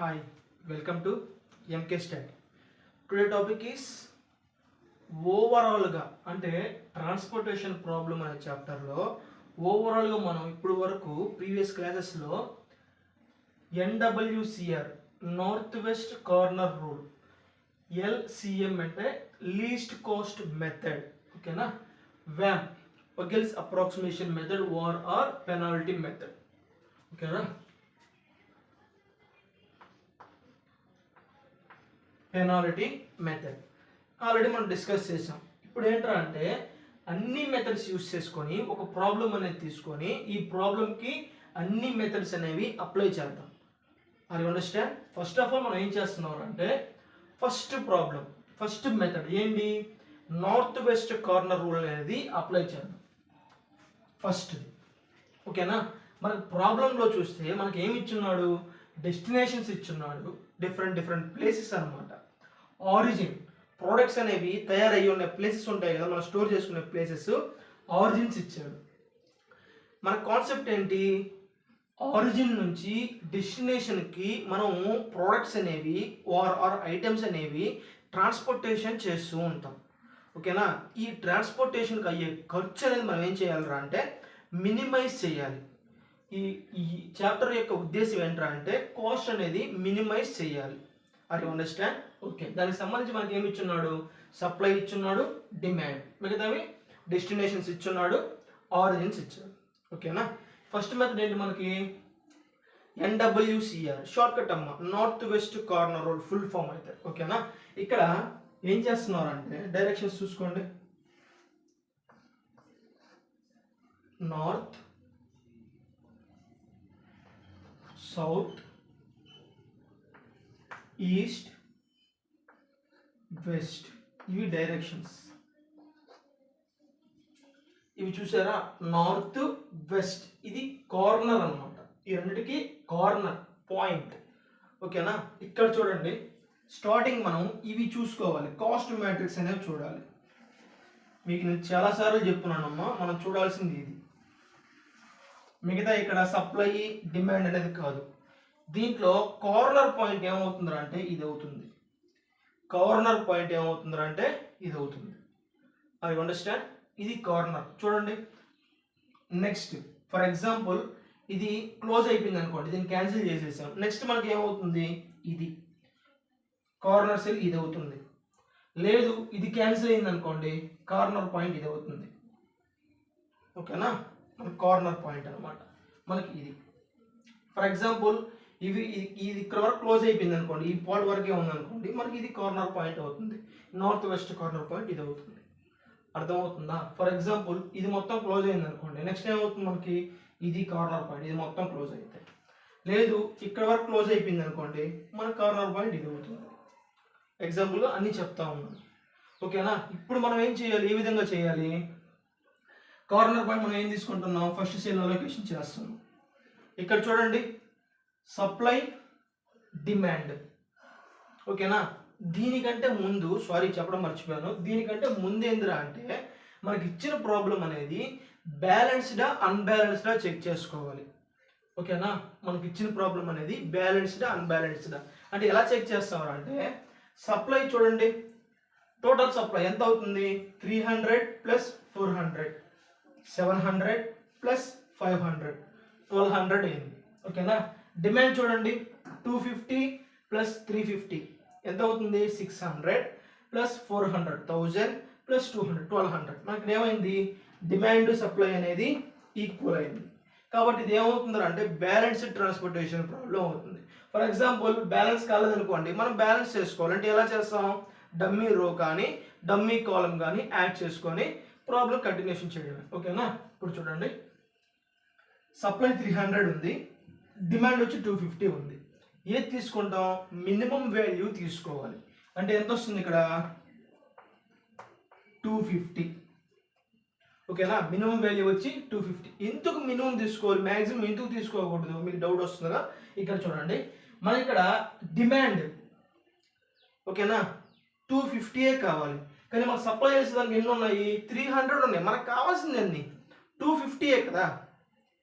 Hi, welcome to MK Stat. Today topic is ఓవరాల్గా అంటే transportation problem అనే చాప్టర్లో ఓవరాల్గా మనం ఇప్పుడు వరకు ప్రీవియస్ క్లాసెస్లో NWCR north west corner rule, LCM అంటే లీస్ట్ కాస్ట్ మెథడ్, ఓకేనా, వ్యామ్ వగెల్స్ అప్రాక్సిమేషన్ మెథడ్, వార్ ఆర్ పెనాల్టీ మెథడ్, ఓకేనా, పెనాల్టీ మెథడ్ ఆల్రెడీ మనం డిస్కస్ చేసాం. ఇప్పుడు ఏంట్రా అంటే అన్ని మెథడ్స్ యూస్ చేసుకొని ఒక ప్రాబ్లం అనేది తీసుకొని ఈ ప్రాబ్లంకి అన్ని మెథడ్స్ అనేవి అప్లై చేద్దాం. అది అండర్స్టాండ్. ఫస్ట్ ఆఫ్ ఆల్ మనం ఏం చేస్తున్నాం అంటే ఫస్ట్ మెథడ్ ఏంటి, నార్త్ వెస్ట్ కార్నర్ రూల్ అనేది అప్లై చేద్దాం ఫస్ట్, ఓకేనా. మనకు ప్రాబ్లంలో చూస్తే మనకి ఏమి ఇచ్చున్నాడు, డెస్టినేషన్స్ ఇచ్చున్నాడు, డిఫరెంట్ ప్లేసెస్ అనమాట. ఆరిజిన్ ప్రోడక్ట్స్ అనేవి తయారయ్యి ఉన్న ప్లేసెస్ ఉంటాయి కదా, మనం స్టోర్ చేసుకునే ప్లేసెస్, ఆరిజిన్స్ ఇచ్చాడు. మన కాన్సెప్ట్ ఏంటి, ఆరిజిన్ నుంచి డెస్టినేషన్కి మనం ప్రోడక్ట్స్ అనేవి ఆర్ ఐటమ్స్ అనేవి ట్రాన్స్పోర్టేషన్ చేస్తూ ఉంటాం, ఓకేనా. ఈ ట్రాన్స్పోర్టేషన్కి అయ్యే ఖర్చు అనేది మనం ఏం చేయాలరా అంటే మినిమైజ్ చేయాలి. ఈ చాప్టర్ యొక్క ఉద్దేశం ఏంట్రా అంటే కాస్ట్ అనేది మినిమైజ్ చేయాలి. అది అండర్స్టాండ్. ఓకే, దానికి సంబంధించి మనకి ఏమి ఇచ్చున్నాడు, సప్లై ఇచ్చున్నాడు, డిమాండ్, మిగతావి డెస్టినేషన్స్ ఇచ్చున్నాడు, ఆరిజిన్స్ ఇచ్చాడు, ఓకేనా. ఫస్ట్ మెథడ్ ఏంటి మనకి, ఎన్డబ్ల్యూసిఆర్ షార్ట్ కట్ అమ్మ, north west corner rule full form అయితే, ఓకేనా. ఇక్కడ ఏం చేస్తున్నారు అంటే డైరెక్షన్స్ చూసుకోండి, నార్త్, సౌత్, ఈస్ట్, వెస్ట్, ఇవి డైరెక్షన్స్. ఇవి చూసారా, నార్త్ వెస్ట్, ఇది కార్నర్ అన్నమాట. ఈ రెండిటికి కార్నర్ పాయింట్, ఓకేనా. ఇక్కడ చూడండి, స్టార్టింగ్ మనం ఇవి చూసుకోవాలి, కాస్ట్ మ్యాట్రిక్స్ అనేవి చూడాలి. మీకు నేను చాలాసార్లు చెప్తున్నానమ్మా, మనం చూడాల్సింది ఇది, మిగతా ఇక్కడ సప్లై డిమాండ్ అనేది కాదు. దీంట్లో కార్నర్ పాయింట్ ఏమవుతుందిరా అంటే ఇది అవుతుంది, కార్నర్ పాయింట్ ఏమవుతుందిరా అంటే ఇది అవుతుంది. I understand. ఇది కార్నర్ చూడండి. నెక్స్ట్ ఫర్ ఎగ్జాంపుల్ ఇది క్లోజ్ అయిపోయింది అనుకోండి, దీన్ని క్యాన్సిల్ చేసేసాం. నెక్స్ట్ మనకి ఏమవుతుంది, ఇది కార్నర్ సెల్ ఇది అవుతుంది. లేదు ఇది క్యాన్సిల్ అయింది అనుకోండి, కార్నర్ పాయింట్ ఇది అవుతుంది, ఓకేనా. మన కార్నర్ పాయింట్ అనమాట మనకి ఇది. ఫర్ ఎగ్జాంపుల్ ఇది ఇక్కడ వరకు క్లోజ్ అయిపోయింది అనుకోండి, ఈ పాయింట్ వరకే ఉంది అనుకోండి, మనకి ఇది కార్నర్ పాయింట్ అవుతుంది, నార్త్ వెస్ట్ కార్నర్ పాయింట్ ఇది అవుతుంది. అర్థమవుతుందా. ఫర్ ఎగ్జాంపుల్ ఇది మొత్తం క్లోజ్ అయింది అనుకోండి, నెక్స్ట్ ఏమవుతుంది మనకి, ఇది కార్నర్ పాయింట్, ఇది మొత్తం క్లోజ్ అవుతాయి. లేదు ఇక్కడ వరకు క్లోజ్ అయిపోయింది అనుకోండి, మన కార్నర్ పాయింట్ ఇది అవుతుంది. ఎగ్జాంపుల్గా అన్నీ చెప్తా ఉన్నాను, ఓకేనా. ఇప్పుడు మనం ఏం చేయాలి, ఏ విధంగా చేయాలి, కార్నర్ పాయింట్ మనం ఏం తీసుకుంటున్నాం, ఫస్ట్ సెల్ అలొకేషన్ చేస్తున్నాం. ఇక్కడ చూడండి, సప్లై డిమాండ్, ఓకేనా. దీనికంటే ముందు చెప్పడం మర్చిపోయాను, దీనికంటే ముందు ఏందిరా అంటే మనకి ఇచ్చిన ప్రాబ్లం అనేది బ్యాలెన్స్డా అన్బ్యాలెన్స్డా చెక్ చేసుకోవాలి, ఓకేనా. మనకి ఇచ్చిన ప్రాబ్లం అనేది బ్యాలెన్స్డా అన్బ్యాలెన్స్డా అంటే ఎలా చెక్ చేస్తామరా అంటే, సప్లై చూడండి, టోటల్ సప్లై ఎంత అవుతుంది, 300 + 400 700 + 500 1200 అయింది, ఓకేనా. డిమాండ్ చూడండి, 250 + 350 ఎంత అవుతుంది, 600 + 400 1000 + 200 1200. మనకి ఏమైంది, డిమాండ్ సప్లై అనేది ఈక్వల్ అయింది. కాబట్టి ఇది ఏమవుతుంది అంటే బ్యాలెన్స్డ్ ట్రాన్స్పోర్టేషన్ ప్రాబ్లం అవుతుంది. ఫర్ ఎగ్జాంపుల్ బ్యాలెన్స్ కాలేదనుకోండి, మనం బ్యాలెన్స్ చేసుకోవాలంటే ఎలా చేస్తాం, డమ్మీ రో కానీ డమ్మీ కాలం కానీ యాడ్ చేసుకొని ప్రాబ్లం కంటిన్యూషన్ చేయడమే, ఓకేనా. ఇప్పుడు చూడండి, సప్లై 300 ఉంది, డిమాండ్ వచ్చి 250 ఉంది. ఏది తీసుకుంటాం, మినిమం వాల్యూ తీసుకోవాలి. అంటే ఎంత వస్తుంది ఇక్కడ, 250, ఓకేనా. మినిమం వాల్యూ వచ్చి 250. ఎందుకు మినిమం తీసుకోవాలి, మ్యాక్సిమం ఎందుకు తీసుకోకూడదు, మీకు డౌట్ వస్తుందిగా. ఇక్కడ చూడండి, మన ఇక్కడ డిమాండ్, ఓకేనా, 250 కావాలి, కానీ మనకు సప్లై చేసేదానికి ఎన్ని ఉన్నాయి, 300 ఉన్నాయి. మనకు కావాల్సింది అన్ని 250 కదా,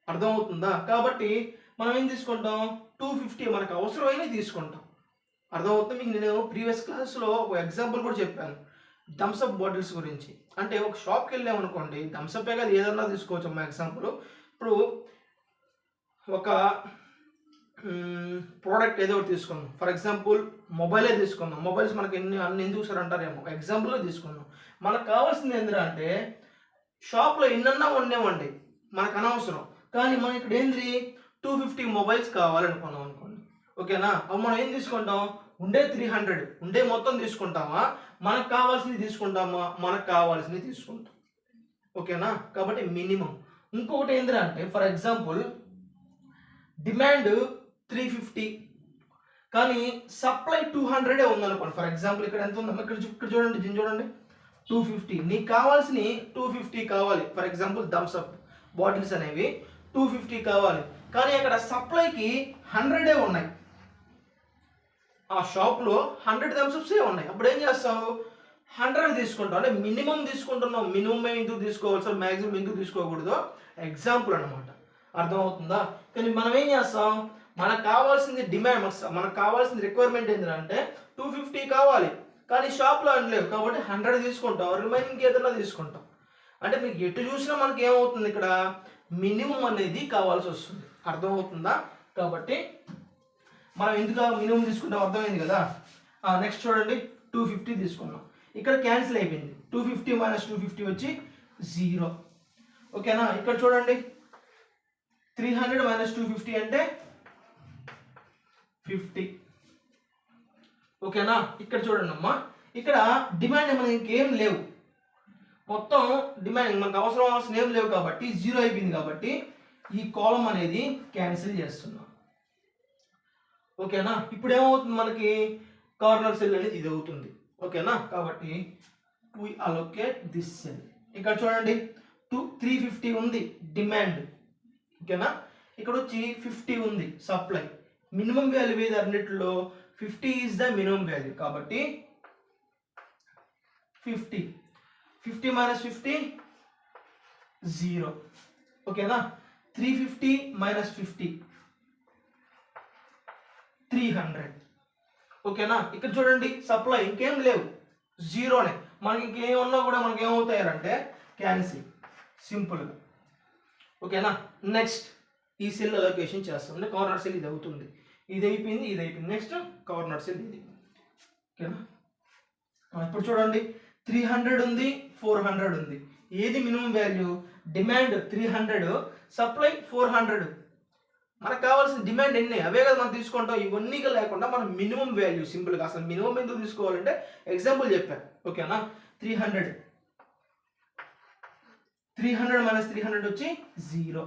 అర్థమవుతుందా. కాబట్టి మనం ఏం తీసుకుంటాం, 250 మనకు అవసరమైనవి తీసుకుంటాం. అర్థమవుతుంది మీకు. నేను ప్రీవియస్ క్లాస్లో ఒక ఎగ్జాంపుల్ కూడా చెప్పాను థమ్స్అప్ బాటిల్స్ గురించి. అంటే ఒక షాప్కి వెళ్ళామనుకోండి, థమ్స్అప్పే కాదు ఏదన్నా తీసుకోవచ్చు అమ్మా. ఎగ్జాంపుల్ ఇప్పుడు ఒక ప్రోడక్ట్ ఏదో ఒకటి తీసుకున్నాం. ఫర్ ఎగ్జాంపుల్ మొబైలే తీసుకున్నాం. మొబైల్స్ మనకి అన్ని ఎందుకు సార్ అంటారేమో, ఎగ్జాంపుల్లో తీసుకున్నాం. మనకు కావాల్సింది ఏంటంటే షాప్లో ఎన్నన్నా ఉండేవండి, మనకు అనవసరం. కానీ మనం ఇక్కడ ఏంది 250 మొబైల్స్ కావాలనుకున్నాం అనుకోండి, ఓకేనా. అప్పుడు మనం ఏం తీసుకుంటాం, ఉండే 300 ఉండే మొత్తం తీసుకుంటామా, మనకు కావాల్సింది తీసుకుంటామా, మనకు కావాల్సింది తీసుకుంటాం, ఓకేనా. కాబట్టి మినిమం. ఇంకొకటి ఏంటంటే ఫర్ ఎగ్జాంపుల్ డిమాండ్ 350 కానీ సప్లై 200 ఉందనుకోండి. ఫర్ ఎగ్జాంపుల్ ఇక్కడ ఎంత ఉందమ్మా, ఇక్కడ చూడండి, దీన్ని చూడండి 250. నీకు కావాల్సిన 250 కావాలి. ఫర్ ఎగ్జాంపుల్ థమ్స్అప్ బాటిల్స్ అనేవి 250 కావాలి, కానీ అక్కడ సప్లైకి 100 ఉన్నాయి. ఆ షాప్లో 100 థమ్స్అప్సే ఉన్నాయి. అప్పుడు ఏం చేస్తావు, 100 తీసుకుంటావు. అంటే మినిమం తీసుకుంటున్నావు. మినిమం ఎందుకు తీసుకోవాలి సార్, మ్యాక్సిమం ఎందుకు తీసుకోకూడదు, ఎగ్జాంపుల్ అనమాట. అర్థమవుతుందా. కానీ మనం ఏం చేస్తాం, మనకు కావాల్సింది డిమాండ్, మనకు కావాల్సింది రిక్వైర్మెంట్ ఏంటంటే 250 కావాలి, కానీ షాప్లో అనలేవు కాబట్టి 100 తీసుకుంటాం, రిమైనింగ్ ఏదైనా తీసుకుంటాం. అంటే మీకు ఎటు చూసినా మనకి ఏమవుతుంది, ఇక్కడ మినిమం అనేది కావాల్సి వస్తుంది. అర్థమవుతుందా. కాబట్టి మనం ఎందుకు మినిమం తీసుకుంటాం అర్థమైంది కదా. నెక్స్ట్ చూడండి 250 తీసుకున్నాం, ఇక్కడ క్యాన్సిల్ అయిపోయింది. 250 మైనస్ 250 వచ్చి 0, ఓకేనా. ఇక్కడ చూడండి 300 మైనస్ 250 అంటే 50, ఓకేనా. ఇక్కడ చూడండి అమ్మా, ఇక్కడ డిమాండ్ మనకి ఇంకేం లేవు, మొత్తం డిమాండ్ మనకు అవసరం ఏం లేవు కాబట్టి 0 అయిపోయింది. కాబట్టి ఈ కాలం అనేది క్యాన్సిల్ చేస్తున్నాం, ఓకేనా. ఇప్పుడు ఏమవుతుంది, మనకి కార్నర్ సెల్ అనేది ఇది అవుతుంది, ఓకేనా. కాబట్టి we allocate this cell. ఇక్కడ చూడండి 350 ఉంది డిమాండ్, ఓకేనా. ఇక్కడ వచ్చి 50 ఉంది సప్లై. మినిమం వాల్యూ ఏది అన్నిటిలో 50 ఈజ్ ద మినిమం వాల్యూ. కాబట్టి 50 మైనస్ 50 0, ఓకేనా. 350 మైనస్ 50 300, ఓకేనా. ఇక్కడ చూడండి సప్లై ఇంకేం లేవు, 0నే. మనకి ఇంకేం ఉన్నా కూడా మనకి ఏమవుతాయంటే క్యాన్సిల్, సింపుల్గా, ఓకేనా. నెక్స్ట్ ఈ సెల్ అలొకేషన్ చేస్తాం. అంటే కార్నర్ సెల్ ఇది అవుతుంది, ఇది అయిపోయింది, ఇది అయిపోయింది. నెక్స్ట్ కార్నర్ సెల్ ఇది, ఓకేనా. ఇప్పుడు చూడండి 300 ఉంది, 400 ఉంది. ఏది మినిమం వాల్యూ, డిమాండ్ 300, సప్లై 400. మనకు కావాల్సిన డిమాండ్ ఎన్ని అవే కదా మనం తీసుకుంటాం. ఇవన్నీ లేకుండా మనం మినిమం వాల్యూ సింపుల్గా, అసలు మినిమం ఎందుకు తీసుకోవాలంటే ఎగ్జాంపుల్ చెప్పాను, ఓకేనా. 300 మైనస్ 300 వచ్చి 0.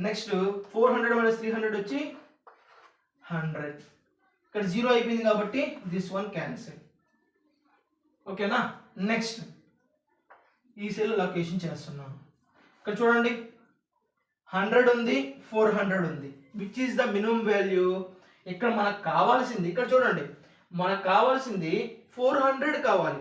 నెక్స్ట్ 400 మైనస్ 300 వచ్చి 100. ఇక్కడ 0 అయిపోయింది కాబట్టి దిస్ వన్ క్యాన్సిల్, ఓకేనా. నెక్స్ట్ ఈ సెల్ లొకేషన్ చేస్తున్నాను. ఇక్కడ చూడండి 100 ఉంది, 400 ఉంది. Which is the minimum value. ఇక్కడ మనకు కావాల్సింది, ఇక్కడ చూడండి మనకు కావాల్సింది 400 కావాలి,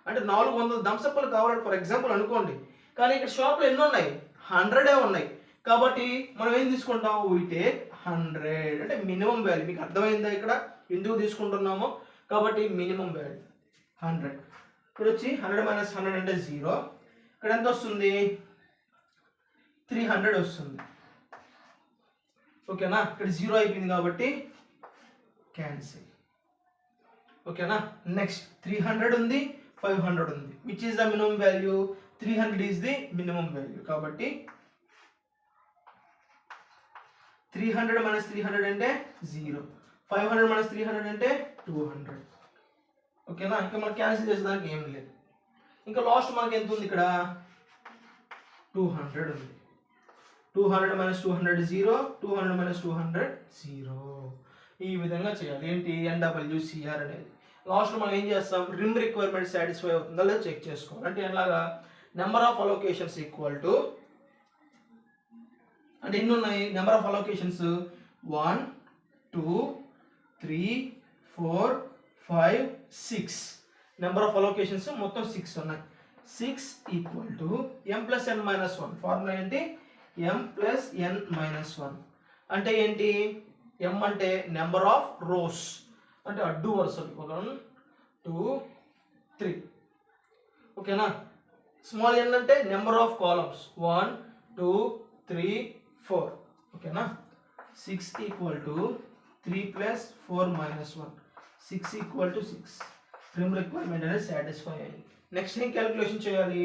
అంటే 400 థమ్స్అప్లు కావాలి ఫర్ ఎగ్జాంపుల్ అనుకోండి. కానీ ఇక్కడ షాప్లో ఎన్ని ఉన్నాయి, 100 ఉన్నాయి. కాబట్టి మనం ఏం తీసుకుంటాం, we take 100. అంటే మినిమం వాల్యూ. మీకు అర్థమైందా ఇక్కడ ఎందుకు తీసుకుంటున్నామో. కాబట్టి మినిమం వాల్యూ 100. ఇక్కడ వచ్చి 100 మైనస్ 100 అంటే 0. ఇక్కడ ఎంత వస్తుంది, 300 వస్తుంది, ఓకేనా. ఇక్కడ 0 అయిపోయింది కాబట్టి క్యాన్సిల్, ఓకేనా. నెక్స్ట్ 300 ఉంది, 500 ఉంది. Which is the minimum value, 300 is the minimum value. కాబట్టి 300 మైనస్ 300 అంటే 0, 500 మైనస్ 300 అంటే 200, ఓకేనా. ఇంకా మనకి క్యాన్సిల్ చేసేదానికి ఏం లేదు. ఇంకా లాస్ట్ మనకి ఎంత ఉంది, ఇక్కడ 200 ఉంది. 200 మైనస్ 200 0, 200 మైనస్ 200 0. ఈ విధంగా చేయాలి. ఏంటి NWCR అనేది. లాస్ట్లో మనం ఏం చేస్తాం, రిమ్ రిక్వైర్మెంట్ సాటిస్ఫై అవుతుందా లేదా చెక్ చేసుకోవాలి. అంటే ఎలాగా, number of allocations equal to, అంటే ఎన్ని ఉన్నాయి number of allocations, 1 2 3 4 5 6. Number of allocations మొత్తం 6 ఉన్నాయి. 6 equal to m plus n minus 1. Formula ఏంటి, m ప్లస్ n మైనస్ 1. అంటే ఏంటి, m అంటే నెంబర్ ఆఫ్ రోస్ అంటే అడ్డు వరుసలు 1 2 3 ఓకేనా. స్మాల్ n అంటే నెంబర్ ఆఫ్ కాలమ్స్ 1 2 3 4 ఓకేనా. 6 equal to 3 plus 4 minus 1 6 equal to 6 rim requirement అనేది సాటిస్ఫై అయింది. నెక్స్ట్ ఏం క్యాలిక్యులేషన్ చేయాలి,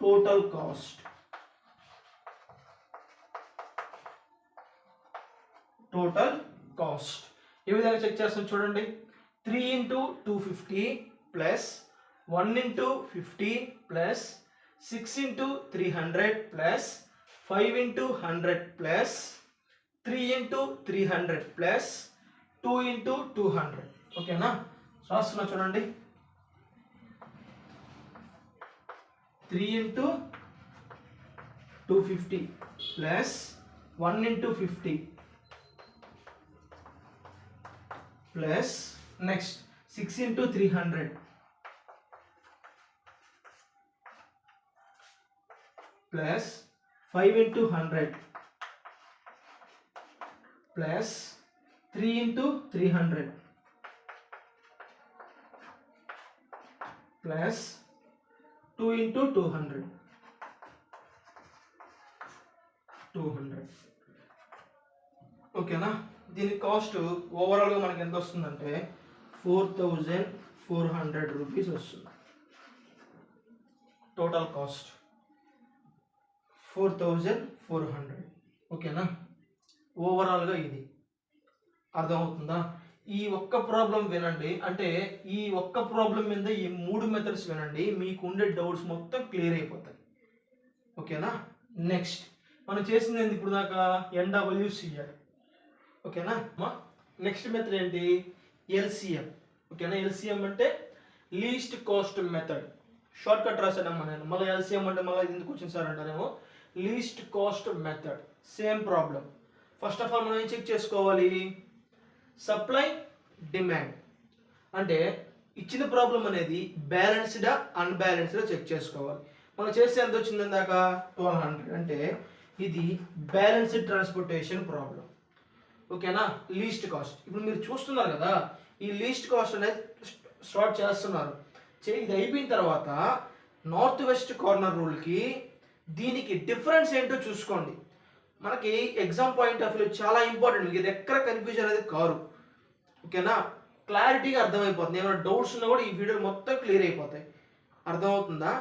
టోటల్ కాస్ట్. టోటల్ కాస్ట్ ఏ విధంగా చెక్ చేస్తాం చూడండి. 3 into 250 plus 1 into 50 plus 6 into 300 plus 5 into 100 plus 3 into 300 plus 2 into 200 ఓకేనా. రాస్తున్నా చూడండి. 3 into 250 plus 1 into 50 plus next 6 into 300 plus 5 into 100 plus 3 into 300 plus 2 into 200 ఓకేనా. దీని కాస్ట్ ఓవరాల్గా మనకి ఎంత వస్తుందంటే 4400 రూపీస్ వస్తుంది. టోటల్ కాస్ట్ 4400 ఓకేనా. ఓవరాల్గా ఇది అర్థమవుతుందా. ఈ ఒక్క ప్రాబ్లం వినండి, అంటే ఈ ఒక్క ప్రాబ్లం మీద ఈ 3 మెథడ్స్ వినండి, మీకు ఉండే డౌట్స్ మొత్తం క్లియర్ అయిపోతాయి ఓకేనా. నెక్స్ట్ మనం చేసింది ఏంటి ఇప్పుడు దాకా, NWCR ఓకేనా. నెక్స్ట్ మెథడ్ ఏంటి, LCM ఓకేనా. LCM అంటే least cost method. Short cut రాసానమ్మా నేను, మళ్ళీ LCM అంటే మళ్ళీ ఎందుకు వచ్చింది సార్ అంటారేమో. Least cost method same problem. First of all మనం ఏం చెక్ చేసుకోవాలి, సప్లై డిమాండ్ అంటే ఇచ్చిన ప్రాబ్లం అనేది బ్యాలెన్స్డా అన్బ్యాలెన్స్డా చెక్ చేసుకోవాలి. మనం చేస్తే ఎంత వచ్చింది ఇందాక 1200, అంటే ఇది బ్యాలెన్స్డ్ ట్రాన్స్పోర్టేషన్ ప్రాబ్లం ఓకేనా. లీస్ట్ కాస్ట్ ఇప్పుడు మీరు చూస్తున్నారు కదా, ఈ లీస్ట్ కాస్ట్ అనేది స్టార్ట్ చేస్తున్నారు. ఇది అయిపోయిన తర్వాత నార్త్ వెస్ట్ కార్నర్ రూల్కి దీనికి డిఫరెన్స్ ఏంటో చూసుకోండి. మనకి ఎగ్జామ్ పాయింట్ ఆఫ్ వ్యూ చాలా ఇంపార్టెంట్, మీకు ఇది ఎక్కడ కన్ఫ్యూజన్ అనేది కారు ఓకేనా. క్లారిటీగా అర్థమైపోతుంది. ఏమైనా డౌట్స్ ఉన్నా కూడా ఈ వీడియో మొత్తం క్లియర్ అయిపోతాయి. అర్థమవుతుందా.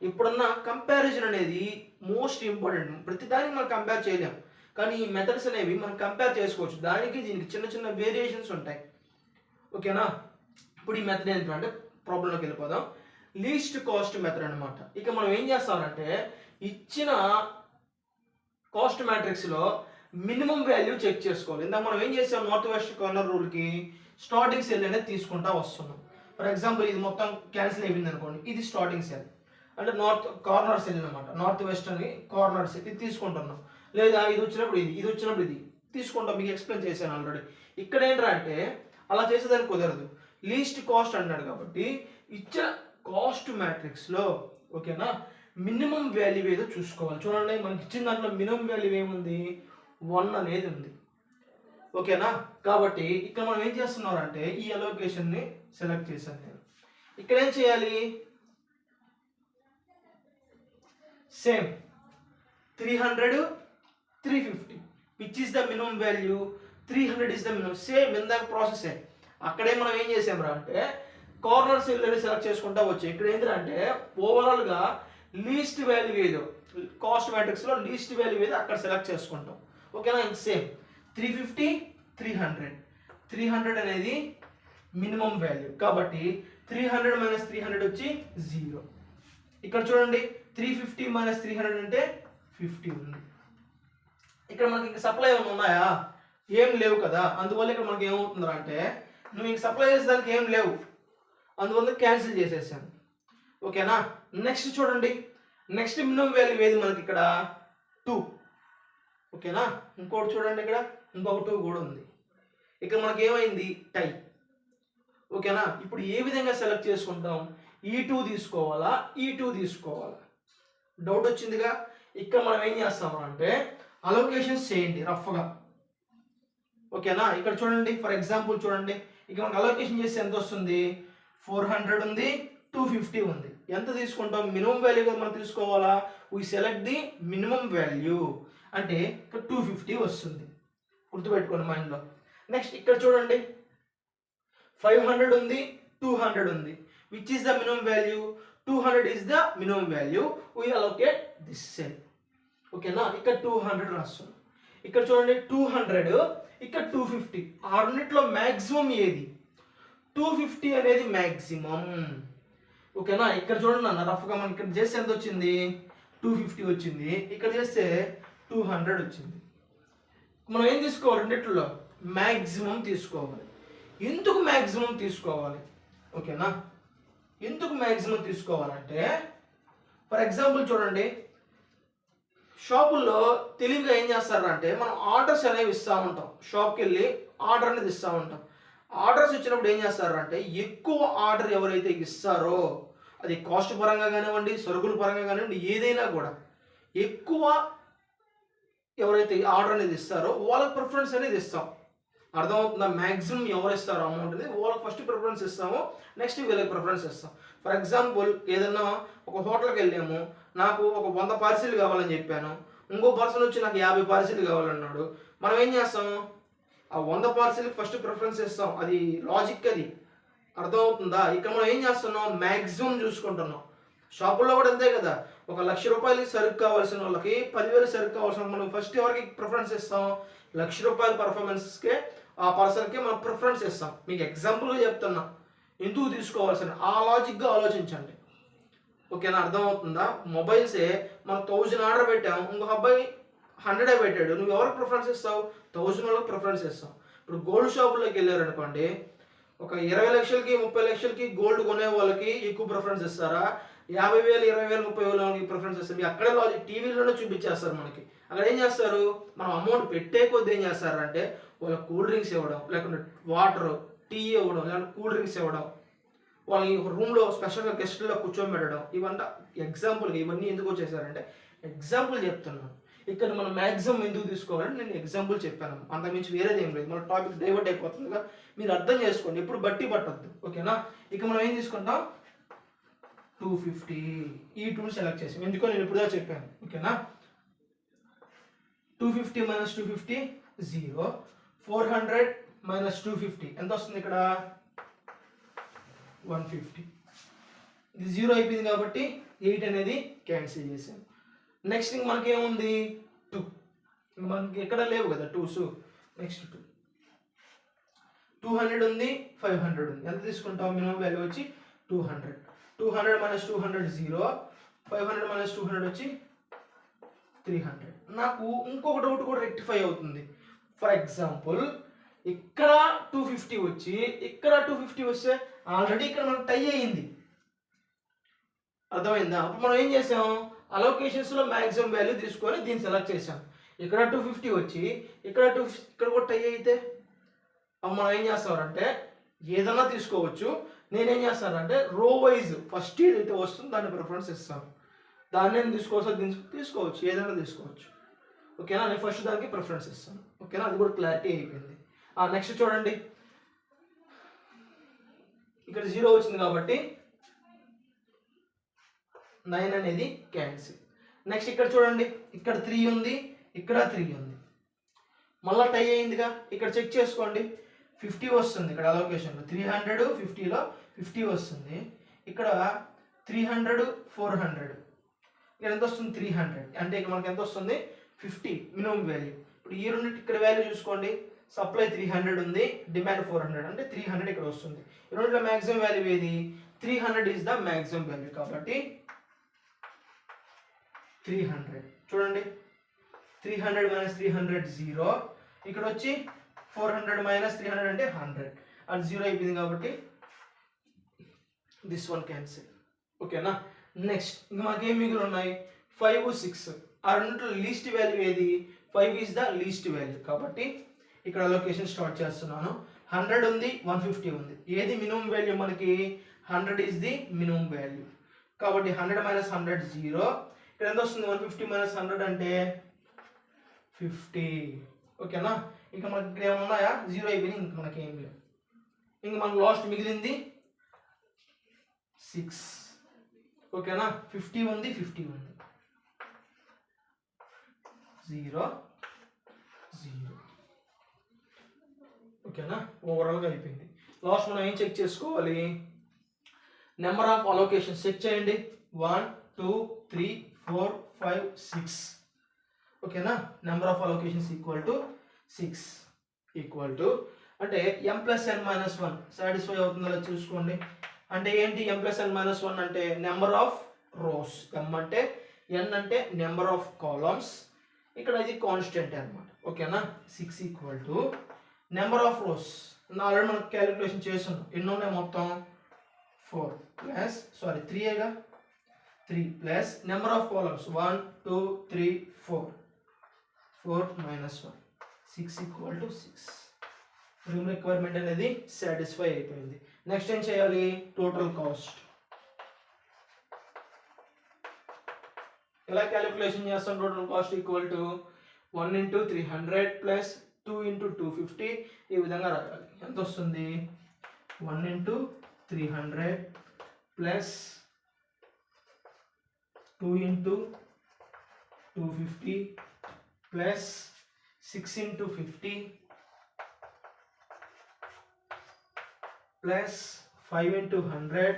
ఇప్పుడున్న కంపారిజన్ అనేది మోస్ట్ ఇంపార్టెంట్. ప్రతిదానికి మనం కంపేర్ చేయలేం, కానీ ఈ మెథడ్స్ అనేవి మనం కంపేర్ చేసుకోవచ్చు. దానికి దీనికి చిన్న చిన్న వేరియేషన్స్ ఉంటాయి ఓకేనా. ఇప్పుడు ఈ మెథడ్ ఏంటంటే ప్రాబ్లంలోకి వెళ్ళిపోదాం. లీస్ట్ కాస్ట్ మెథడ్ అనమాట. ఇక మనం ఏం చేస్తామంటే ఇచ్చిన కాస్ట్ మ్యాట్రిక్స్లో మినిమం వాల్యూ చెక్ చేసుకోవాలి. ఇందాక మనం ఏం చేసాం, నార్త్ వెస్ట్ కార్నర్ రూల్కి స్టార్టింగ్ సెల్ అనేది తీసుకుంటా వస్తున్నాం. ఫర్ ఎగ్జాంపుల్ ఇది మొత్తం క్యాన్సిల్ అయిపోయింది అనుకోండి, ఇది స్టార్టింగ్ సెల్ అంటే నార్త్ కార్నర్ సెల్ అనమాట. నార్త్ వెస్ట్ అని కార్నర్ సెల్ ఇది తీసుకుంటున్నాం. లేదా ఇది వచ్చినప్పుడు ఇది వచ్చినప్పుడు ఇది తీసుకుంటాం. మీకు ఎక్స్ప్లెయిన్ చేశాను ఆల్రెడీ. ఇక్కడ ఏంటంటే అలా చేసేదానికి కుదరదు, లీస్ట్ కాస్ట్ అన్నాడు కాబట్టి ఇచ్చిన కాస్ట్ మ్యాట్రిక్స్లో ఓకేనా మినిమం వాల్యూ ఏదో చూసుకోవాలి. చూడండి మనకి ఇచ్చిన దాంట్లో మినిమం వాల్యూ ఏముంది, 1 అనేది ఉంది ఓకేనా. కాబట్టి ఇక్కడ మనం ఏం చేస్తున్నారంటే ఈ అలొకేషన్ని సెలెక్ట్ చేశాను నేను. ఇక్కడ ఏం చేయాలి, same 300 350 which is the minimum value, 300 is the minimum. Same ఇందాక ప్రాసెస్. అక్కడే మనం ఏం చేసాం అంటే కార్నర్ సెల్ అనేది సెలెక్ట్ చేసుకుంటా వచ్చాయి. ఇక్కడ ఏంటంటే ఓవరాల్గా లీస్ట్ వాల్యూ ఏదో కాస్ట్ మ్యాట్రిక్స్లో లీస్ట్ వాల్యూ ఏదో అక్కడ సెలెక్ట్ చేసుకుంటాం ఓకేనా. సేమ్ 350 300 అనేది మినిమం వాల్యూ కాబట్టి 300 మైనస్ 300 వచ్చి 0. ఇక్కడ చూడండి 350 మైనస్ 300 అంటే 50 ఉంది. ఇక్కడ మనకి ఇంకా సప్లై ఏమైనా ఉన్నాయా, ఏం లేవు కదా. అందువల్ల ఇక్కడ మనకి ఏమవుతుందా అంటే నువ్వు ఇంక సప్లై చేసేదానికి ఏం లేవు, అందువల్ల క్యాన్సిల్ చేసేసాను ఓకేనా. నెక్స్ట్ చూడండి, నెక్స్ట్ మినిమం వాల్యూ ఏది మనకి ఇక్కడ 2 ఓకేనా. ఇంకోటి చూడండి, ఇక్కడ ఇంకొక 2 కూడా ఉంది. ఇక్కడ మనకి ఏమైంది టై ఓకేనా. ఇప్పుడు ఏ విధంగా సెలెక్ట్ చేసుకుంటాం, ఈ 2 తీసుకోవాలా ఈ 2 తీసుకోవాలా, డౌట్ వచ్చిందిగా. ఇక్కడ మనం ఏం చేస్తాము అంటే అలొకేషన్స్ చేయండి రఫ్గా ఓకేనా. ఇక్కడ చూడండి ఫర్ ఎగ్జాంపుల్ చూడండి, ఇక మనకు అలొకేషన్ చేస్తే ఎంత వస్తుంది, 400 ఉంది, 250 ఉంది. ఎంత తీసుకుంటాం, మినిమం వాల్యూ మనం తీసుకోవాలా, we select the minimum value అంటే ఇక్కడ 250 వస్తుంది, గుర్తుపెట్టుకోండి మైండ్లో. నెక్స్ట్ ఇక్కడ చూడండి 500 ఉంది, 200 ఉంది. Which is the minimum value, 200 is the minimum value, we allocate this cell. ఓకేనా. ఇక్కడ 200 రాస్తున్నాం. ఇక్కడ చూడండి 200, ఇక్కడ 250. ఆ రెండిట్లో మ్యాక్సిమం ఏది, 250 అనేది మ్యాక్సిమం. ఓకేనా. ఇక్కడ చూడండి అన్న రఫ్గా మనకి ఇక్కడ చేస్తే ఎంత వచ్చింది, 250 వచ్చింది, ఇక్కడ చేస్తే 200 వచ్చింది. మనం ఏం తీసుకోవాలి, రెండిట్లో మ్యాక్సిమం తీసుకోవాలి. ఎందుకు మ్యాక్సిమం తీసుకోవాలి, ఓకేనా. ఎందుకు మ్యాక్సిమం తీసుకోవాలంటే ఫర్ ఎగ్జాంపుల్ చూడండి, షాపుల్లో తెలివిగా ఏం చేస్తారంటే మనం ఆర్డర్స్ అనేవి ఇస్తూ ఉంటాం, షాప్కి వెళ్ళి ఆర్డర్ అనేది ఇస్తూ ఉంటాం. ఆర్డర్స్ ఇచ్చినప్పుడు ఏం చేస్తారంటే ఎక్కువ ఆర్డర్ ఎవరైతే ఇస్తారో, అది కాస్ట్ పరంగా కానివ్వండి, సరుకుల పరంగా కానివ్వండి, ఏదైనా కూడా ఎక్కువ ఎవరైతే ఆర్డర్ అనేది ఇస్తారో వాళ్ళకి ప్రిఫరెన్స్ అనేది ఇస్తాం. అర్థమవుతుందా, మ్యాక్సిమం ఎవరు ఇస్తారో అమౌంట్ అనేది వాళ్ళకి ఫస్ట్ ప్రిఫరెన్స్ ఇస్తాము, నెక్స్ట్ వీళ్ళకి ప్రిఫరెన్స్ ఇస్తాం. ఫర్ ఎగ్జాంపుల్ ఏదన్నా ఒక హోటల్కి వెళ్ళాము, నాకు ఒక 100 పార్సిల్ కావాలని చెప్పాను, ఇంకో పర్సన్ వచ్చి నాకు 50 పార్సిల్ కావాలన్నాడు. మనం ఏం చేస్తాం, ఆ 100 పార్సిల్కి ఫస్ట్ ప్రిఫరెన్స్ ఇస్తాం, అది లాజిక్. అది అర్థమవుతుందా. ఇక్కడ మనం ఏం చేస్తున్నాం, మ్యాక్సిమం చూసుకుంటున్నాం. షాపుల్లో కూడా అంతే కదా, 1,00,000 రూపాయలకి సరుకు కావాల్సిన వాళ్ళకి 10,000 సరుకు కావాల్సిన మనం ఫస్ట్ ఎవరికి ప్రిఫరెన్స్ ఇస్తాం, 1,00,000 రూపాయల పర్ఫార్మెన్స్కే ఆ పర్సన్కి మనం ప్రిఫరెన్స్ ఇస్తాం. మీకు ఎగ్జాంపుల్గా చెప్తున్నా, ఎందుకు తీసుకోవాల్సిన ఆ లాజిక్గా ఆలోచించండి. ఓకేనా, అర్థమవుతుందా. మొబైల్సే మనం 1000 ఆర్డర్ పెట్టాం, ఇంకొక అబ్బాయి 100 పెట్టాడు, నువ్వు ఎవరికి ప్రిఫరెన్స్ ఇస్తావు, 1000 వాళ్ళకి ప్రిఫరెన్స్ ఇస్తావు. ఇప్పుడు గోల్డ్ షాపుల్లోకి వెళ్ళారనుకోండి, ఒక 20 లక్షలకి 30 లక్షలకి గోల్డ్ కొనే వాళ్ళకి ఎక్కువ ప్రిఫరెన్స్ ఇస్తారా, 50,000 20,000 30,000 ప్రిఫరెన్స్ ఇస్తారు. మీకు అక్కడే లాజిక్ టీవీలోనే చూపించేస్తారు మనకి. అక్కడ ఏం చేస్తారు, మనం అమౌంట్ పెట్టే కొద్ది ఏం చేస్తారంటే వాళ్ళకి కూల్ డ్రింక్స్ ఇవ్వడం, లేకుంటే వాటర్ టీ ఇవ్వడం, లేకుంటే కూల్ డ్రింక్స్ ఇవ్వడం, వాళ్ళని రూమ్లో స్పెషల్గా గెస్ట్లో కూర్చోబెట్టడం. ఇవంతా ఎగ్జాంపుల్గా ఇవన్నీ ఎందుకు వచ్చేసారంటే ఎగ్జాంపుల్ చెప్తున్నాను. ఇక్కడ మనం మ్యాక్సిమం ఎందుకు తీసుకోవాలని నేను ఎగ్జాంపుల్ చెప్పాను, అంతకుమించి వేరేది ఏం లేదు. మన టాపిక్ డైవర్ట్ అయిపోతుందిగా, మీరు అర్థం చేసుకోండి, ఎప్పుడు బట్టి పట్టద్దు. ఓకేనా. ఇక మనం ఏం తీసుకుంటాం, 250 ఈ టూల్ సెలెక్ట్ చేసాం, ఎందుకో నేను ఇప్పుడుదా చెప్పాను. ఓకేనా. 250 - 250 0, 400 - 250 ఎంత వస్తుంది, ఇక్కడ 150. ఇది 0 అయిపోయింది కాబట్టి 8 అనేది క్యాన్సిల్ చేసాం. నెక్స్ట్ ఇంక మనకి ఏముంది, 2. మనకి ఎక్కడ లేవు కదా 2s. నెక్స్ట్ 200 ఉంది, 500 ఉంది. ఎంత తీసుకుంటాం, మినిమం వాల్యూ వచ్చి 200. 200 - 200 0, 500 - 200 వచ్చి 300. నాకు ఇంకొక డౌట్ కూడా రెక్టిఫై అవుతుంది. ఫర్ ఎగ్జాంపుల్ ఇక్కడ 250 వచ్చి ఇక్కడ 250 వస్తే ఆల్రెడీ ఇక్కడ మనకు టై అయ్యింది, అర్థమైందా. అప్పుడు మనం ఏం చేసాం, అలొకేషన్స్లో మ్యాక్సిమం వాల్యూ తీసుకొని దీన్ని సెలెక్ట్ చేసాం. ఇక్కడ 250 వచ్చి ఇక్కడ ఇక్కడ కూడా టై అయితే అప్పుడు మనం ఏం చేస్తామంటే ఏదన్నా తీసుకోవచ్చు. నేనేం చేస్తానంటే రో వైజ్ ఫస్ట్ ఏదైతే వస్తుందో దాన్ని ప్రిఫరెన్స్ ఇస్తాను. దాన్ని నేను తీసుకోవచ్చు, ఏదైనా తీసుకోవచ్చు. ఓకేనా. నేను ఫస్ట్ దానికి ప్రిఫరెన్స్ ఇస్తాను. ఓకేనా, అది కూడా క్లారిటీ అయిపోయింది. నెక్స్ట్ చూడండి, ఇక్కడ 0 వచ్చింది కాబట్టి 9 అనేది క్యాన్సిల్. నెక్స్ట్ ఇక్కడ చూడండి, ఇక్కడ 3 ఉంది, ఇక్కడ 3 ఉంది, మళ్ళీ టై అయిందిగా. ఇక్కడ చెక్ చేసుకోండి, 50 వస్తుంది ఇక్కడ అలొకేషన్లో. 300 50లో 50 వస్తుంది. ఇక్కడ 300 400, ఇక్కడ ఎంత వస్తుంది 300. అంటే ఇక్కడ మనకి ఎంత వస్తుంది 50 మినిమం వాల్యూ. ఇప్పుడు ఈ రెండు ఇక్కడ వాల్యూ చూసుకోండి, సప్లై 300 ఉంది, డిమాండ్ 400, అంటే 300 ఇక్కడ వస్తుంది. ఈ రెండులో మ్యాక్సిమం వాల్యూ ఏది, 300 ఈజ్ ద మ్యాక్సిమం వాల్యూ కాబట్టి 300. చూడండి 300 - 300 0, ఇక్కడ వచ్చి 400 - 300 అంటే 100. అది 0 అయిపోయింది కాబట్టి దిస్ వన్ క్యాన్సిల్. ఓకేనా. నెక్స్ట్ ఇంకా మాకేం మిగిలి ఉన్నాయి, 5 6. ఆ రెండింటిలో లీస్ట్ వాల్యూ ఏది, 5 ఈజ్ ద లీస్ట్ వాల్యూ కాబట్టి ఇక్కడ అలొకేషన్ స్టార్ట్ చేస్తున్నాను. 100 ఉంది, 150 ఉంది. ఏది మినిమం వాల్యూ మనకి, 100 ఈజ్ ది మినిమం వాల్యూ కాబట్టి 100 - 100 0. ఇక్కడ ఎంత వస్తుంది, 150 - 100 అంటే 50. ఓకేనా. ఇంకా మనకి ఇక్కడ ఏమైనా ఉన్నాయా? జీరో అయిపోయినాయి, ఇంకా మనకి ఏం లేవు. ఇంకా మనకు లాస్ట్ మిగిలింది 6. ఓకేనా? 50 ఉంది, 50 ఉంది. 0 0. ఓకేనా? ఓవరాల్గా అయిపోయింది. లాస్ట్ మనం ఏం చెక్ చేసుకోవాలి? నెంబర్ ఆఫ్ అలోకేషన్ చెక్ చేయండి. 1 2 3 4 5 6. ఓకేనా? Number of allocations equal to 6 equal to అంటే m+n-1 సాటిస్ఫై అవుతుందో చూసుకోండి. అంటే ఏంటి m+n-1 అంటే నెంబర్ ఆఫ్ రోస్, m అంటే n అంటే నెంబర్ ఆఫ్ కాలమ్స్, ఇక్కడ ఇది కాన్స్టెంట్ అన్నమాట. ఓకేనా? 6 equal to number of rows already మనం క్యాలిక్యులేషన్ చేస్తున్నాం. ఎన్ని ఉన్నాయి మొత్తం? 4 plus 3 3 plus number of columns 1 2 3 4 4 minus 1 6 equal to 6. Rim requirement అనేది సాటిస్ఫై అయిపోయింది. నెక్స్ట్ ఏం చేయాలి? Total cost. ఎలా క్యాలిక్యులేషన్ చేస్తాం? Total cost equal to 1 into 300 plus 2 into 250. ఈ విధంగా రాయాలి. ఎంత వస్తుంది? 1 into 300 plus 2 into 250 plus 6 into 50 plus 5 into 100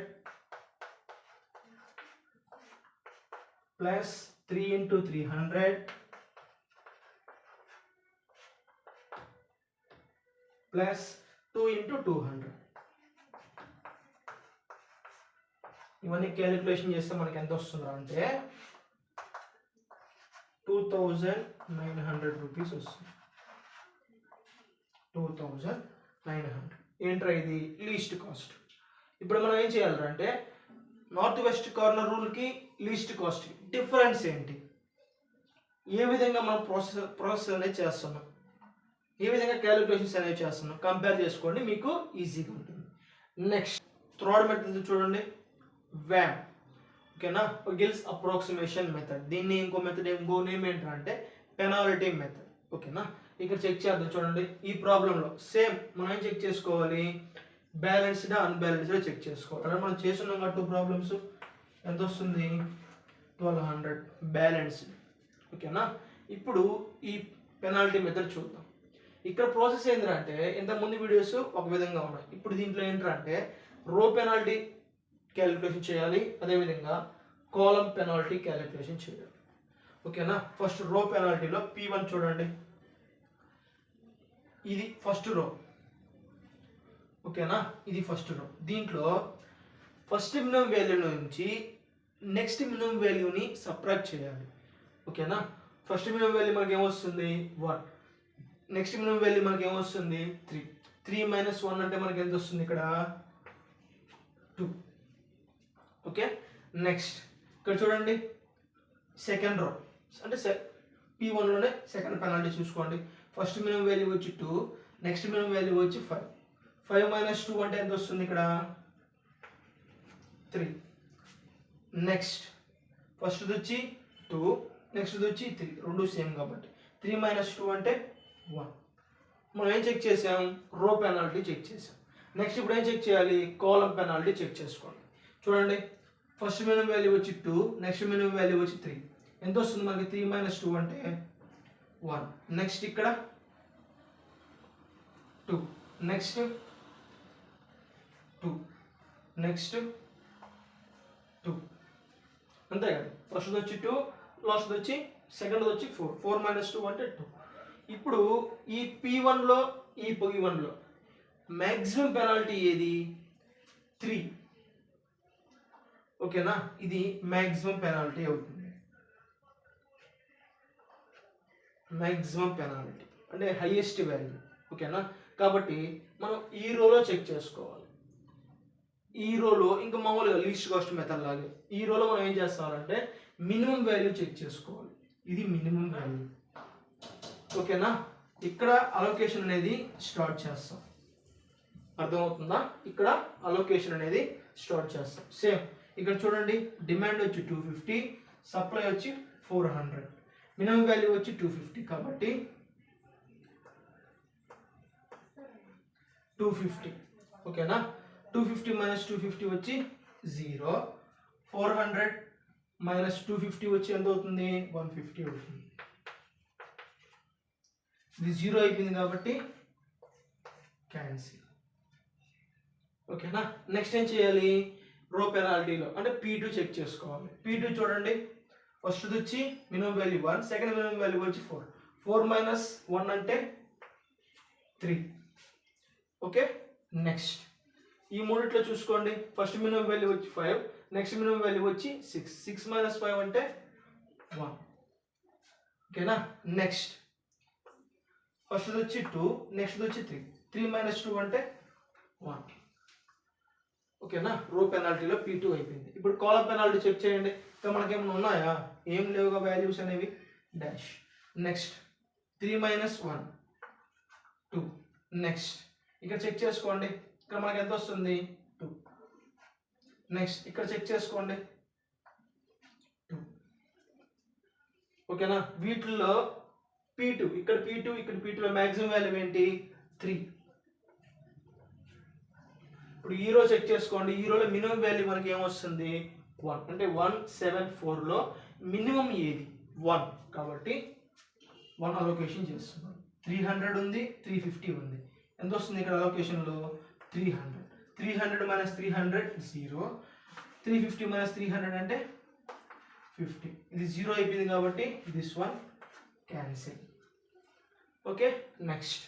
plus 3 into 300 plus 2 into 200. ఇవన్నీ క్యాలిక్యులేషన్ చేస్తే మనకి ఎంత వస్తుందా అంటే 2900 రూపీస్ వస్తుంది. 2900. ఏంట్రా ఇది? Least cost. ఇప్పుడు మనం ఏం చేయాలంటే నార్త్ వెస్ట్ కార్నర్ రూల్కి లీస్ట్ కాస్ట్ డిఫరెన్స్ ఏంటి, ఏ విధంగా మనం ప్రాసెస్ అనేది చేస్తున్నాం, ఏ విధంగా క్యాలిక్యులేషన్స్ అనేవి చేస్తున్నాం కంపేర్ చేసుకోండి, మీకు ఈజీగా ఉంటుంది. నెక్స్ట్ థర్డ్ మెథడ్ చూడండి, వ్యామ్. ఓకేనా? Gills approximation method. దీన్ని ఇంకో మెథడ్ ఇంకో నేమ్ ఏంటంటే పెనాల్టీ మెథడ్. ఓకేనా? ఇక్కడ చెక్ చేద్దాం. చూడండి, ఈ ప్రాబ్లంలో సేమ్ మనం ఏం చెక్ చేసుకోవాలి? బ్యాలెన్స్డ్ అన్బ్యాలెన్స్డ్ చెక్ చేసుకోవాలి. అలా మనం చేస్తున్నాం కదా 2 ప్రాబ్లమ్స్. ఎంత వస్తుంది? 1200 బ్యాలెన్స్డ్. ఓకేనా? ఇప్పుడు ఈ పెనాల్టీ మెథడ్ చూద్దాం. ఇక్కడ ప్రాసెస్ ఏంటంటే ఇంతకుముందు వీడియోస్ ఒక విధంగా ఉన్నాయి. ఇప్పుడు దీంట్లో ఏంటంటే రో పెనాల్టీ క్యాలిక్యులేషన్ చేయాలి, అదేవిధంగా కాలమ్ పెనాల్టీ క్యాలిక్యులేషన్ చేయాలి. ఓకేనా? ఫస్ట్ రో పెనాల్టీలో P1 చూడండి, ఇది ఫస్ట్ రో. ఓకేనా? ఇది ఫస్ట్ రో. దీంట్లో ఫస్ట్ మినిమం వాల్యూ నుంచి నెక్స్ట్ మినిమం వాల్యూని సబ్ట్రాక్ట్ చేయాలి. ఓకేనా? ఫస్ట్ మినిమం వాల్యూ మనకి ఏమొస్తుంది? 1. నెక్స్ట్ మినిమం వాల్యూ మనకి ఏమొస్తుంది? 3. 3 minus 1 అంటే మనకి ఎంత వస్తుంది? ఇక్కడ 2. ఓకే? నెక్స్ట్ ఇక్కడ చూడండి, సెకండ్ రో అంటే P1లోనే సెకండ్ పెనాల్టీ చూసుకోండి. ఫస్ట్ మినిమం వాల్యూ వచ్చి 2, నెక్స్ట్ మినిమం వాల్యూ వచ్చి 5. 5 minus 2 అంటే ఎంత వస్తుంది? ఇక్కడ 3. నెక్స్ట్ ఫస్ట్ వచ్చి 2, నెక్స్ట్ వచ్చి 3, రెండు సేమ్ కాబట్టి 3 minus 2 అంటే 1. మనం ఏం చెక్ చేసాం? రో పెనాల్టీ చెక్ చేసాం. నెక్స్ట్ ఇప్పుడు ఏం చెక్ చేయాలి? కాలమ్ పెనాల్టీ చెక్ చేసుకోండి. చూడండి, ఫస్ట్ మినిమం వాల్యూ వచ్చి 2, నెక్స్ట్ మినిమం వాల్యూ వచ్చి 3. ఎంత వస్తుంది మనకి? 3 minus 2 అంటే 1. నెక్స్ట్ ఇక్కడ 2, నెక్స్ట్ 2, నెక్స్ట్ 2. అంతే కదా? ఫస్ట్ వచ్చి 2, లాస్ట్ వచ్చి సెకండ్ వచ్చి 4. 4 minus 2 అంటే 2. ఇప్పుడు ఈ P1లో ఈ P1లో మ్యాక్సిమం పెనాల్టీ ఏది? 3. ఓకేనా? ఇది మ్యాక్సిమం పెనాల్టీ అవుతుంది. మ్యాక్సిమం పెనాల్టీ అంటే హైయెస్ట్ వాల్యూ. ఓకేనా? కాబట్టి మనం ఈ రోలో చెక్ చేసుకోవాలి. ఈ రోలో ఇంకా మామూలుగా లీస్ట్ కాస్ట్ మెథడ్ లాగే ఈ రోలో మనం ఏం చేస్తామంటే మినిమం వాల్యూ చెక్ చేసుకోవాలి. ఇది మినిమం వాల్యూ. ఓకేనా? ఇక్కడ అలొకేషన్ అనేది స్టార్ట్ చేస్తాం. అర్థమవుతుందా? ఇక్కడ అలొకేషన్ అనేది స్టార్ట్ చేస్తాం. సేమ్ ఇక్కడ చూడండి, డిమాండ్ వచ్చి 250, సప్లై వచ్చి 400, మినిమం వాల్యూ వచ్చి 250. కాబట్టి 250. ఓకేనా, 250 మైనస్ 250 వచ్చి 0. 400 మైనస్ 250 వచ్చి ఎంత అవుతుంది? 150 అవుతుంది. ఇది 0 అయిపోయింది కాబట్టి క్యాన్సిల్. ఓకేనా, నెక్స్ట్ ఏం చేయాలి? రో పెనాల్టీలో అంటే P2 చెక్ చేసుకోవాలి. P2 చూడండి, ఫస్ట్ వచ్చి minimum value 1, second minimum value వచ్చి 4. 4 మైనస్ 1 అంటే 3. ఓకే, నెక్స్ట్ ఈ మూడిట్లో చూసుకోండి, ఫస్ట్ మినిమం వాల్యూ వచ్చి 5, నెక్స్ట్ మినిమం వాల్యూ వచ్చి 6. 6 మైనస్ 5 అంటే 1. ఓకేనా, నెక్స్ట్ ఫస్ట్ వచ్చి 2, నెక్స్ట్ వచ్చి 3. 3 మైనస్ 2 అంటే 1. ఓకేనా, రో పెనాల్టీలో P2 అయిపోయింది. ఇప్పుడు కాలం పెనాల్టీ చెక్ చేయండి. ఇంకా మనకేమైనా ఉన్నాయా? ఏం లేవుగా వాల్యూస్ అనేవి. డాష్. Next 3 minus 1 2. నెక్స్ట్ ఇక్కడ చెక్ చేసుకోండి, ఇక్కడ మనకి ఎంత వస్తుంది? 2. నెక్స్ట్ ఇక్కడ చెక్ చేసుకోండి 2. ఓకేనా, వీటిల్లో P2, ఇక్కడ P2, ఇక్కడ P2లో మ్యాక్సిమం వాల్యూ ఏంటి? 3. ఇప్పుడు ఈ రో చెక్ చేసుకోండి, ఈ రోలో మినిమం వాల్యూ మనకి ఏమొస్తుంది? 1. అంటే 174లో మినిమం ఏది? 1. కాబట్టి 1 అలొకేషన్ చేస్తున్నాం. 300 ఉంది, 350 ఉంది. ఎంత వస్తుంది ఇక్కడ అలొకేషన్లో? 300. 300 మైనస్ 300 0. 350 మైనస్ 300 అంటే 50. ఇది 0 అయిపోయింది కాబట్టి this one cancel. Okay, next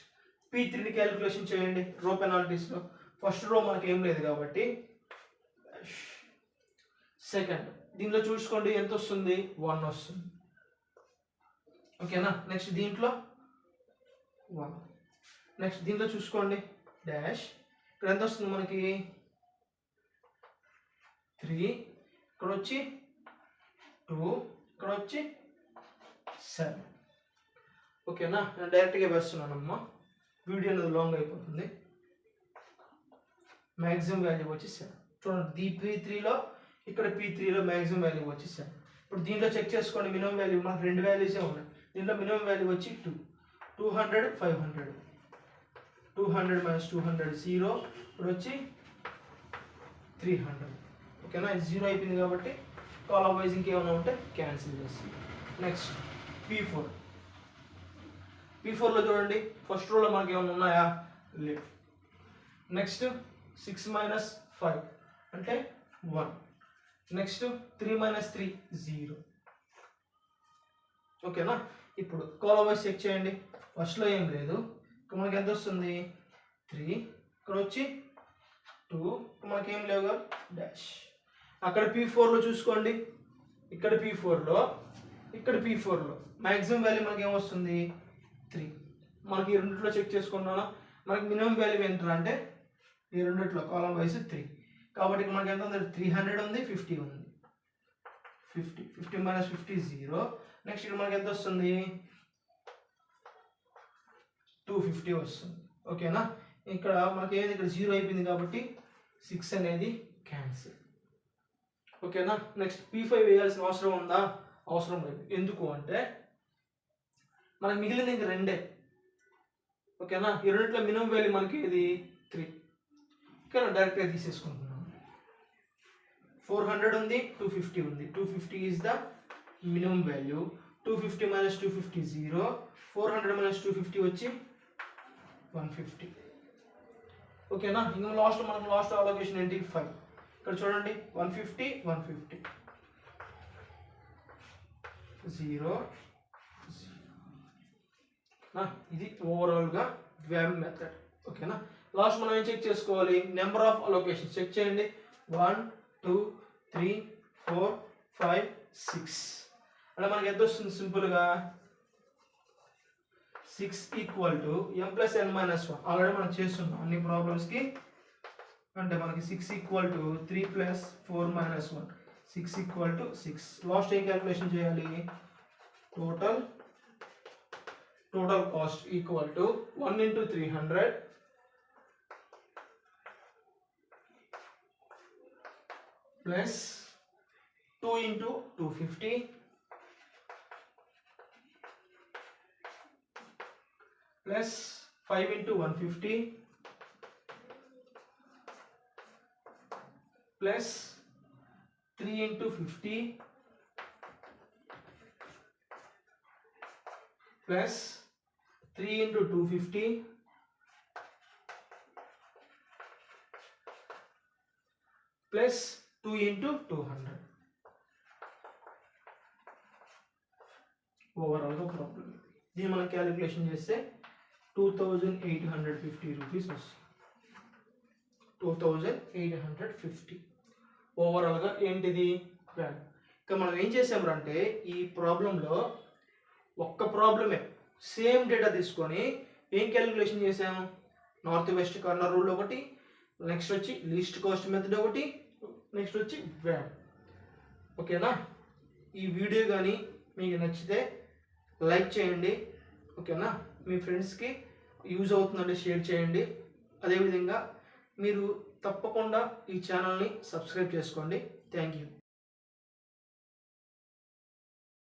P3ని క్యాలిక్యులేషన్ చేయండి రో పెనాల్టీస్లో. ఫస్ట్ రో మనకి ఏం లేదు కాబట్టి సెకండ్ దీంట్లో చూసుకోండి ఎంత వస్తుంది? 1 వస్తుంది. ఓకేనా, నెక్స్ట్ దీంట్లో 1. నెక్స్ట్ దీంట్లో చూసుకోండి డాష్, ఇక్కడ ఎంత వస్తుంది మనకి? 3. ఇక్కడ వచ్చి 2, ఇక్కడ వచ్చి 7. ఓకేనా, నేను డైరెక్ట్గా వేస్తున్నానమ్మా, వీడియో అనేది లాంగ్ అయిపోతుంది. మ్యాక్సిమం వాల్యూ వచ్చి 7. చూడండి, P3లో ఇక్కడ P3లో మ్యాక్సిమం వాల్యూ వచ్చి 7. ఇప్పుడు దీంట్లో చెక్ చేసుకోండి మినిమం వాల్యూ. మనకు 2 వాల్యూసే ఉన్నాయి. దీంట్లో మినిమం వాల్యూ వచ్చి 2. 200 500. 200 మైనస్ 200 0. ఇప్పుడు వచ్చి 300. ఓకేనా, ఇది 0 అయిపోయింది కాబట్టి కాలం వైజ్ ఇంకేమైనా ఉంటే క్యాన్సిల్ చేస్తాం. Next P4. P4లో చూడండి, ఫస్ట్ రోలో మనకి ఏమైనా ఉన్నాయా? లేదు. నెక్స్ట్ 6 మైనస్ 5 అంటే 1. Next 3 minus 3 0. ఓకేనా, ఇప్పుడు కాలం వైజ్ చెక్ చేయండి. ఫస్ట్లో ఏం లేదు, ఇక్కడ మనకి ఎంత వస్తుంది? 3. ఇక్కడ వచ్చి 2, మనకి ఏం లేవుగా డాష్. అక్కడ P4లో చూసుకోండి, ఇక్కడ P4లో ఇక్కడ P4లో మ్యాక్సిమం వాల్యూ మనకి ఏమొస్తుంది? 3. మనకి ఈ రెండిట్లో చెక్ చేసుకున్నానా? మనకి మినిమం వాల్యూ ఎంత అంటే ఈ రెండిట్లో కాలం వైజ్ 3. కాబట్టి మనకి ఎంత ఉంది? 300 ఉంది, 50 ఉంది. 50. 50 మైనస్ 50 0. నెక్స్ట్ ఇక్కడ మనకి ఎంత వస్తుంది? 250 వస్తుంది. ఓకేనా, ఇక్కడ మనకి ఏది? ఇక్కడ 0 అయిపోయింది కాబట్టి 6 అనేది క్యాన్సిల్. ఓకేనా, నెక్స్ట్ P5 వేయాల్సిన అవసరం ఉందా? అవసరం లేదు. ఎందుకు అంటే మనకి మిగిలింది ఇంక 2. ఓకేనా, ఈ రెండిట్లో మినిమం వాల్యూ మనకి ఇది 3. ఇక్కడ డైరెక్ట్గా తీసేసుకుంటున్నాం. 400 ఉంది, 250 ఉంది. 250 is the minimum value. 250 minus 250 0. 400 minus 250 వచ్చి 150. ఓకేనా, ఇంకా మనకు లాస్ట్ అలొకేషన్ ఏంటి? 5. ఇక్కడ చూడండి 150 150 0 ఇది ఓవరాల్గా వ్యామ్ మెథడ్. ఓకేనా, లాస్ట్ మనం ఏం చెక్ చేసుకోవాలి? నెంబర్ ఆఫ్ అలొకేషన్ చెక్ చేయండి. 1 2 3 4 5 6. అంటే మనకి ఎంత వస్తుంది? సింపుల్గా 6 equal to m plus n minus 1. Already మనం చేస్తున్నాం అన్ని ప్రాబ్లమ్స్కి. అంటే మనకి 6 equal to 3 plus 4 minus 1. 6 equal to 6. Last ఏం క్యాలిక్యులేషన్ చేయాలి? Total cost equal to 1 into 300 plus 2 into 250 plus 5 into 150 plus 3 into 50 plus 3 into 250 plus 2 into 200. ఓవరాల్గా ప్రాబ్లం దీన్ని మనం క్యాలిక్యులేషన్ చేస్తే 2850 రూపీస్ వస్తుంది. 2850 ఓవరాల్గా ఏంటిది వాల్యూ. ఇక మనం ఏం చేసామంటే ఈ ప్రాబ్లంలో ఒక్క ప్రాబ్లమే సేమ్ డేటా తీసుకొని ఏం క్యాలిక్యులేషన్ చేసాం, నార్త్ వెస్ట్ కార్నర్ రూల్ ఒకటి, నెక్స్ట్ వచ్చి లీస్ట్ కాస్ట్ మెథడ్ ఒకటి, నెక్స్ట్ వచ్చి వాల్యూ. ఓకేనా. ఈ వీడియో కానీ మీకు నచ్చితే లైక్ చేయండి. ఓకేనా. మీ ఫ్రెండ్స్కి యూజ్ అవుతుందంటే షేర్ చేయండి. అదేవిధంగా మీరు తప్పకుండా ఈ ఛానల్ని సబ్స్క్రైబ్ చేసుకోండి. Thank you.